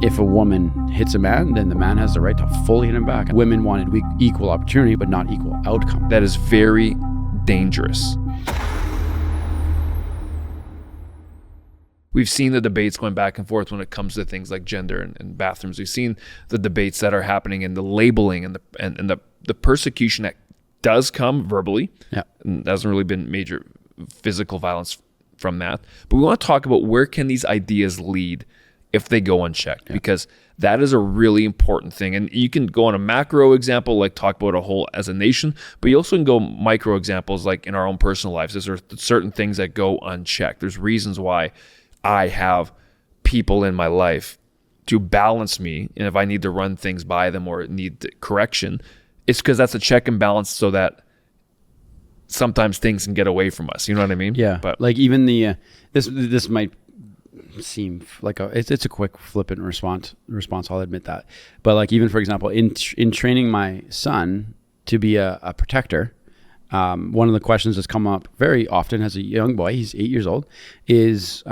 if a woman hits a man, then the man has the right to fully hit him back. Women wanted equal opportunity, but not equal outcome. That is very dangerous. We've seen the debates going back and forth when it comes to things like gender and bathrooms. We've seen the debates that are happening and the labeling and the persecution that does come verbally. Yeah. And there hasn't really been major physical violence from that. But we want to talk about where can these ideas lead if they go unchecked, because that is a really important thing. And you can go on a macro example, like talk about a whole as a nation, but you also can go micro examples like in our own personal lives. There's certain things that go unchecked. There's reasons why I have people in my life to balance me, and if I need to run things by them or need correction, it's because that's a check and balance so that sometimes things can get away from us. You know what I mean? Yeah. But like even the this might seem like it's a quick flippant response. I'll admit that. But like even for example, in training my son to be a protector, one of the questions that's come up very often as a young boy, he's 8 years old, is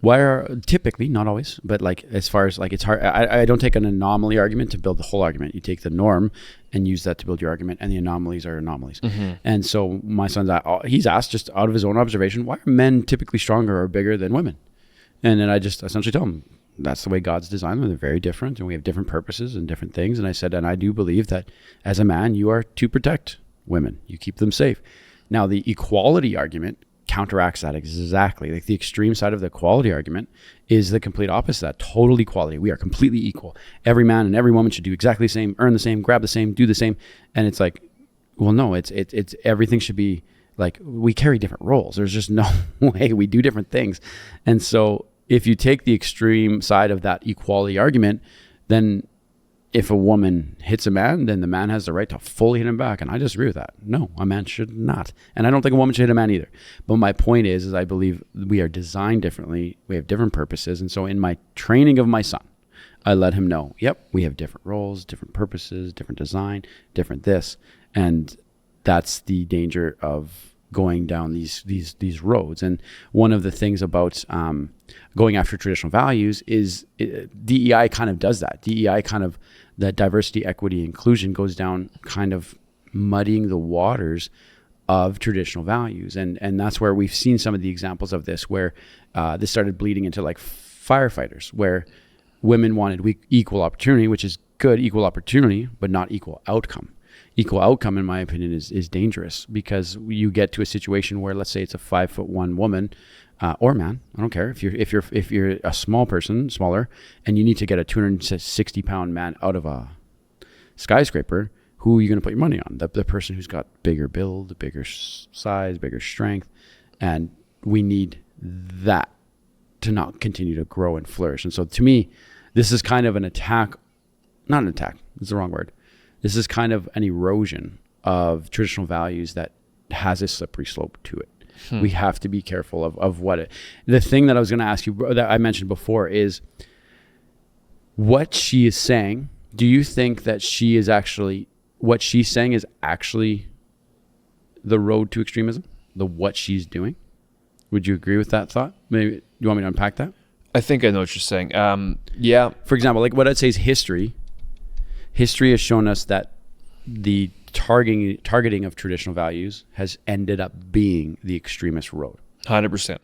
why are typically, not always, but like as far as like it's hard. I don't take an anomaly argument to build the whole argument. You take the norm and use that to build your argument, and the anomalies are anomalies. Mm-hmm. And so my son's he's asked just out of his own observation, why are men typically stronger or bigger than women? And then I just essentially tell him that's the way God's designed them. They're very different, and we have different purposes and different things. And I said, and I do believe that as a man, you are to protect women. You keep them safe. Now, the equality argument counteracts that exactly. Like the extreme side of the equality argument is the complete opposite of that. Total equality. We are completely equal. Every man and every woman should do exactly the same, earn the same, grab the same, do the same. And it's like, well, no, it's everything should be like, we carry different roles. There's just no way. We do different things. And so if you take the extreme side of that equality argument, then if a woman hits a man, then the man has the right to fully hit him back. And I disagree with that. No, a man should not. And I don't think a woman should hit a man either. But my point is I believe we are designed differently. We have different purposes. And so in my training of my son, I let him know, yep, we have different roles, different purposes, different design, different this. And that's the danger of going down these roads. And one of the things about going after traditional values is DEI kind of does that. DEI kind of, that diversity, equity, inclusion goes down kind of muddying the waters of traditional values. And that's where we've seen some of the examples of this, where this started bleeding into like firefighters, where women wanted equal opportunity, which is good, equal opportunity, but not equal outcome. Equal outcome, in my opinion, is dangerous, because you get to a situation where, let's say it's a 5'1" woman or man, I don't care, if you're a small person, smaller, and you need to get a 260-pound man out of a skyscraper, who are you going to put your money on? The person who's got bigger build, bigger size, bigger strength, and we need that to not continue to grow and flourish. And so to me, this is kind of an attack, not an attack, it's the wrong word. This is kind of an erosion of traditional values that has a slippery slope to it. We have to be careful of what it. The thing that I was going to ask you that I mentioned before is what she is saying. Do you think that she is actually, what she's saying is actually the road to extremism? What she's doing? Would you agree with that thought? Maybe you want me to unpack that? I think I know what you're saying. Yeah. For example, like what I'd say is history. History has shown us that the targeting of traditional values has ended up being the extremist road. 100%.